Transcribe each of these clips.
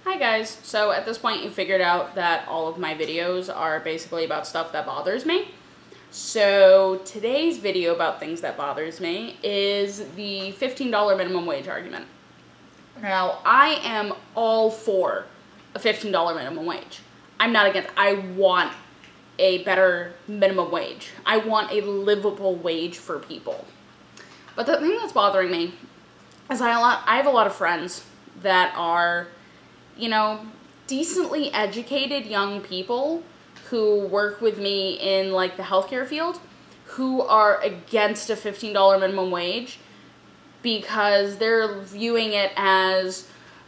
Hi guys, so at this point you figured out that all of my videos are basically about stuff that bothers me. So today's video about things that bothers me is the $15 minimum wage argument. Now, I am all for a $15 minimum wage. I'm not against, I want a better minimum wage. I want a livable wage for people. But the thing that's bothering me is I have a lot of friends that are, you know, decently educated young people who work with me in like the healthcare field who are against a $15 minimum wage because they're viewing it as,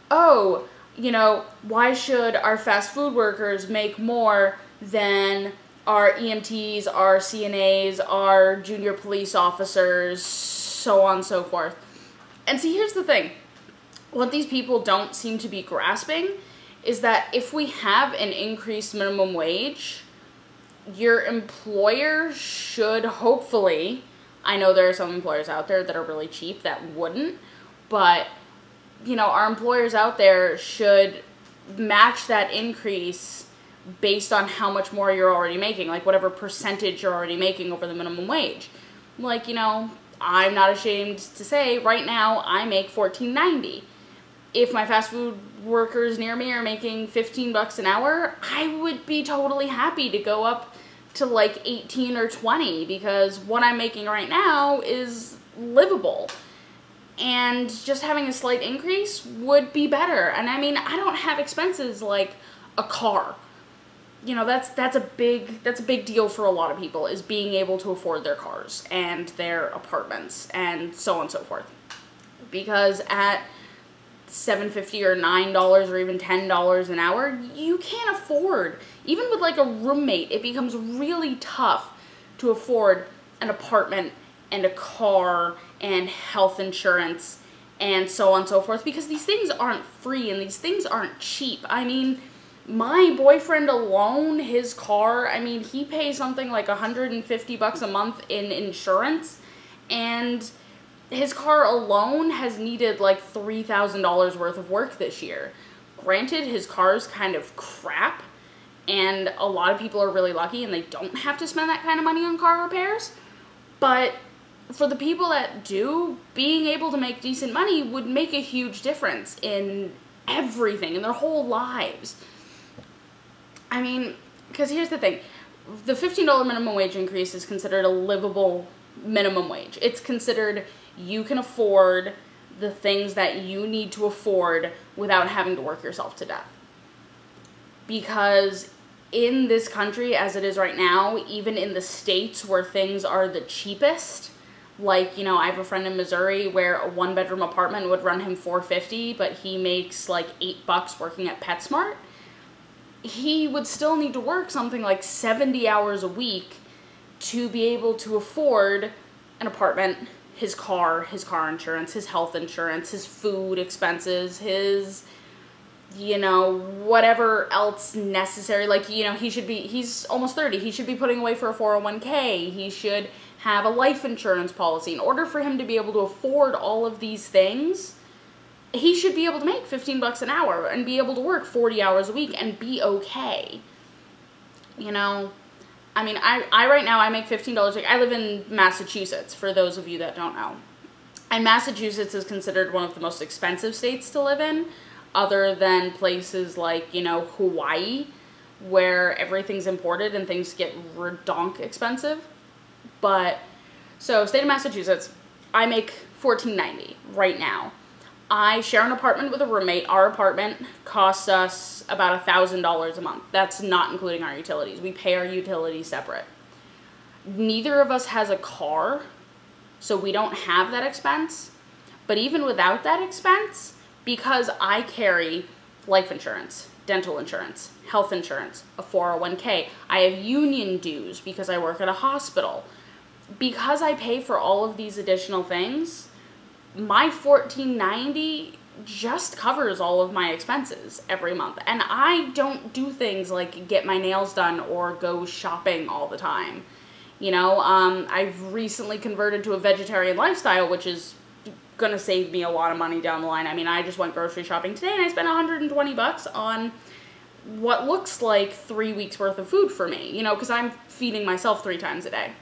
oh, you know, why should our fast food workers make more than our EMTs, our CNAs, our junior police officers, so on and so forth. And see, here's the thing. What these people don't seem to be grasping is that if we have an increased minimum wage, your employer should hopefully, I know there are some employers out there that are really cheap that wouldn't, but, you know, our employers out there should match that increase based on how much more you're already making, like whatever percentage you're already making over the minimum wage. Like, you know, I'm not ashamed to say right now I make $14.90. If my fast food workers near me are making 15 bucks an hour, I would be totally happy to go up to like 18 or 20 because what I'm making right now is livable. And just having a slight increase would be better. And I mean, I don't have expenses like a car. You know, that's a big deal for a lot of people, is being able to afford their cars and their apartments and so on and so forth. Because at $7.50 or $9 or even $10 an hour, you can't afford, even with like a roommate, it becomes really tough to afford an apartment and a car and health insurance and so on and so forth, because these things aren't free and these things aren't cheap. I mean, my boyfriend alone, his car, I mean, he pays something like 150 bucks a month in insurance, and his car alone has needed like $3,000 worth of work this year. Granted, his car's kind of crap, and a lot of people are really lucky and they don't have to spend that kind of money on car repairs, but for the people that do, being able to make decent money would make a huge difference in everything, in their whole lives. I mean, because here's the thing. The $15 minimum wage increase is considered a livable minimum wage. It's considered you can afford the things that you need to afford without having to work yourself to death. Because in this country, as it is right now, even in the states where things are the cheapest, like, you know, I have a friend in Missouri where a one-bedroom apartment would run him $450, but he makes like $8 working at PetSmart. He would still need to work something like 70 hours a week to be able to afford an apartment, his car insurance, his health insurance, his food expenses, his, you know, whatever else necessary. Like, you know, he's almost 30. He should be putting away for a 401k. He should have a life insurance policy. In order for him to be able to afford all of these things, he should be able to make 15 bucks an hour and be able to work 40 hours a week and be okay. You know, I mean, I right now, I make $15 a week. I live in Massachusetts, for those of you that don't know. And Massachusetts is considered one of the most expensive states to live in, other than places like, you know, Hawaii, where everything's imported and things get redonk expensive. But, so, state of Massachusetts, I make $14.90 right now. I share an apartment with a roommate. Our apartment costs us about $1,000 a month. That's not including our utilities. We pay our utilities separate. Neither of us has a car, so we don't have that expense. But even without that expense, because I carry life insurance, dental insurance, health insurance, a 401k, I have union dues because I work at a hospital. Because I pay for all of these additional things, my $14.90 just covers all of my expenses every month. And I don't do things like get my nails done or go shopping all the time. You know, I've recently converted to a vegetarian lifestyle, which is gonna save me a lot of money down the line. I mean, I just went grocery shopping today and I spent $120 on what looks like 3 weeks worth of food for me, you know, because I'm feeding myself 3 times a day.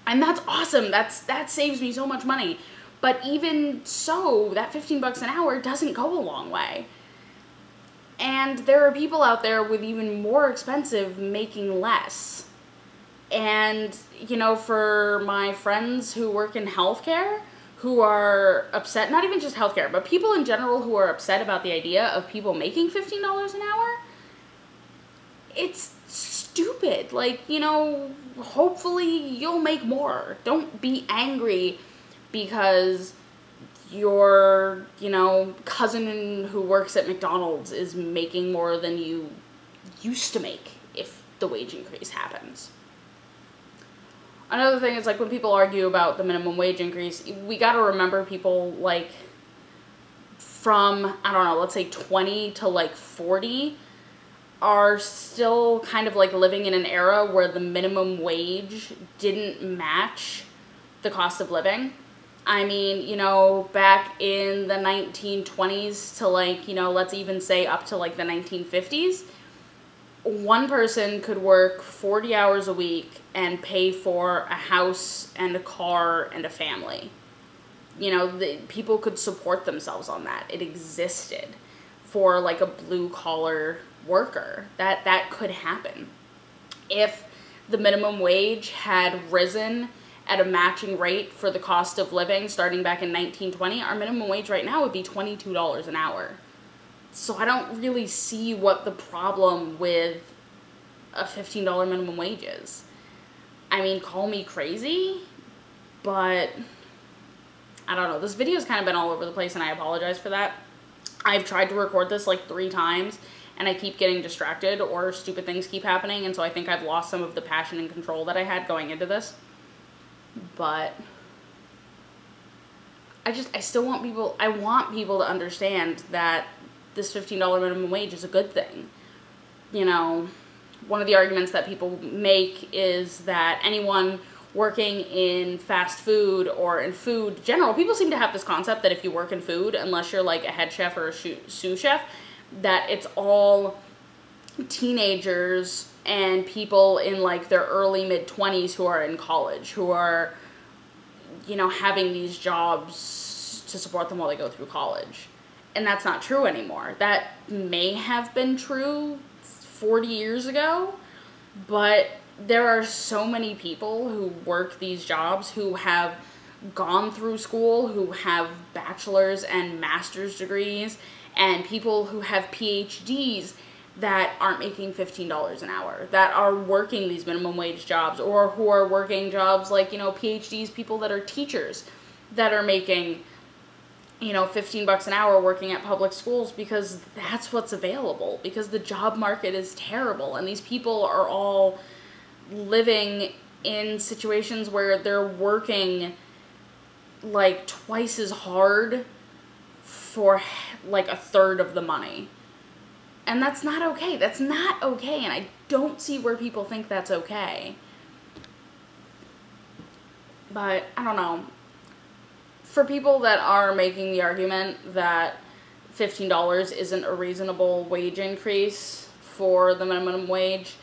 And that's awesome. That saves me so much money. But even so, that 15 bucks an hour doesn't go a long way. And there are people out there with even more expensive making less. And, you know, for my friends who work in healthcare, who are upset, not even just healthcare, but people in general who are upset about the idea of people making $15 an hour, it's stupid. Like, you know, hopefully you'll make more. Don't be angry because your, you know, cousin who works at McDonald's is making more than you used to make if the wage increase happens. Another thing is, like, when people argue about the minimum wage increase, we got to remember people, like, from, I don't know, let's say 20 to, like, 40 are still kind of, like, living in an era where the minimum wage didn't match the cost of living. I mean, you know, back in the 1920s to, like, you know, let's even say up to, like, the 1950s, one person could work 40 hours a week and pay for a house and a car and a family. You know, people could support themselves on that. It existed for, like, a blue-collar worker. That could happen. If the minimum wage had risen at a matching rate for the cost of living starting back in 1920, our minimum wage right now would be $22 an hour. So I don't really see what the problem with a $15 minimum wage is. I mean, call me crazy, but I don't know. This video's kind of been all over the place, and I apologize for that. I've tried to record this like 3 times, and I keep getting distracted or stupid things keep happening, and so I think I've lost some of the passion and control that I had going into this. But I still want people, I want people to understand that this $15 minimum wage is a good thing. You know, one of the arguments that people make is that anyone working in fast food or in food in general, people seem to have this concept that if you work in food, unless you're like a head chef or a sous chef, that it's all teenagers and people in like their early mid-20s who are in college, who are, you know, having these jobs to support them while they go through college. And that's not true anymore. That may have been true 40 years ago, but there are so many people who work these jobs who have gone through school, who have bachelor's and master's degrees, and people who have PhDs that aren't making $15 an hour, that are working these minimum wage jobs, or who are working jobs like, you know, PhDs, people that are teachers that are making, you know, 15 bucks an hour working at public schools because that's what's available, because the job market is terrible, and these people are all living in situations where they're working like twice as hard for like a third of the money. And that's not okay. That's not okay, and I don't see where people think that's okay. But I don't know. For people that are making the argument that $15 isn't a reasonable wage increase for the minimum wage,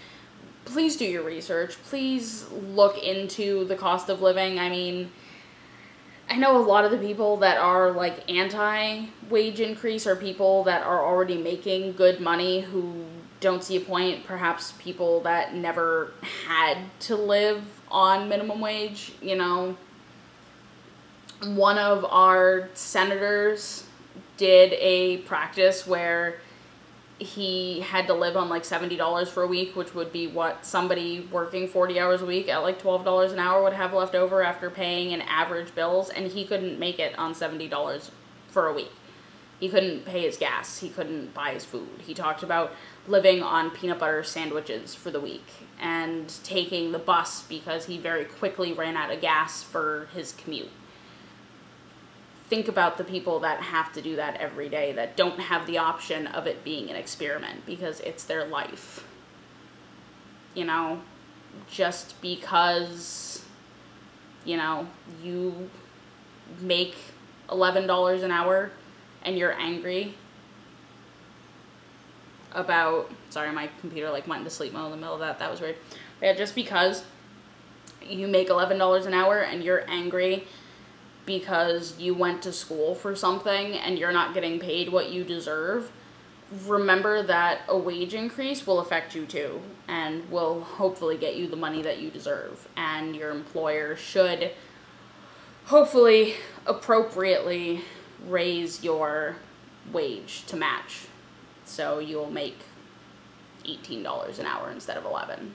please do your research. Please look into the cost of living. I mean, I know a lot of the people that are like anti-wage increase are people that are already making good money who don't see a point. Perhaps people that never had to live on minimum wage, you know. One of our senators did a practice where he had to live on like $70 for a week, which would be what somebody working 40 hours a week at like $12 an hour would have left over after paying an average bills, and he couldn't make it on $70 for a week. He couldn't pay his gas. He couldn't buy his food. He talked about living on peanut butter sandwiches for the week and taking the bus because he very quickly ran out of gas for his commute. Think about the people that have to do that every day, that don't have the option of it being an experiment because it's their life. You know, just because, you know, you make $11 an hour and you're angry about, sorry, my computer like went into sleep mode in the middle of that. That was weird. Yeah, just because you make $11 an hour and you're angry because you went to school for something and you're not getting paid what you deserve, remember that a wage increase will affect you too and will hopefully get you the money that you deserve. And your employer should hopefully appropriately raise your wage to match. So you'll make $18 an hour instead of $11.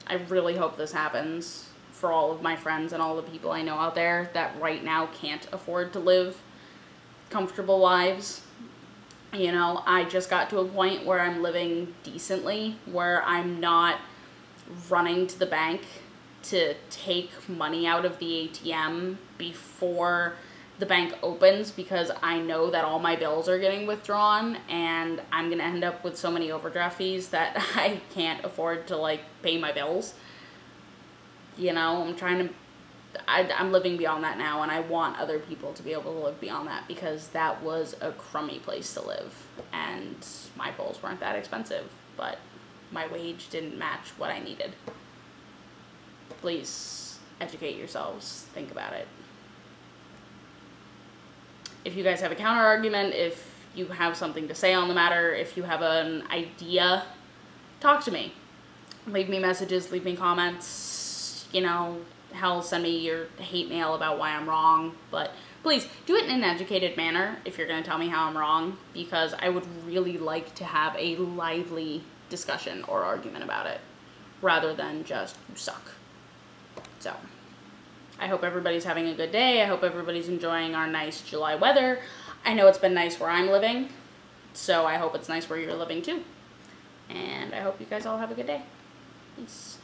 I really hope this happens for all of my friends and all the people I know out there that right now can't afford to live comfortable lives. You know, I just got to a point where I'm living decently, where I'm not running to the bank to take money out of the ATM before the bank opens, because I know that all my bills are getting withdrawn and I'm gonna end up with so many overdraft fees that I can't afford to like pay my bills. You know, I'm living beyond that now, and I want other people to be able to live beyond that, because that was a crummy place to live and my bills weren't that expensive, but my wage didn't match what I needed. Please educate yourselves, think about it. If you guys have a counter argument, if you have something to say on the matter, if you have an idea, talk to me. Leave me messages, leave me comments, you know, hell, send me your hate mail about why I'm wrong, but please do it in an educated manner if you're going to tell me how I'm wrong, because I would really like to have a lively discussion or argument about it, rather than just, you suck. So, I hope everybody's having a good day. I hope everybody's enjoying our nice July weather. I know it's been nice where I'm living, so I hope it's nice where you're living too. And I hope you guys all have a good day. Peace.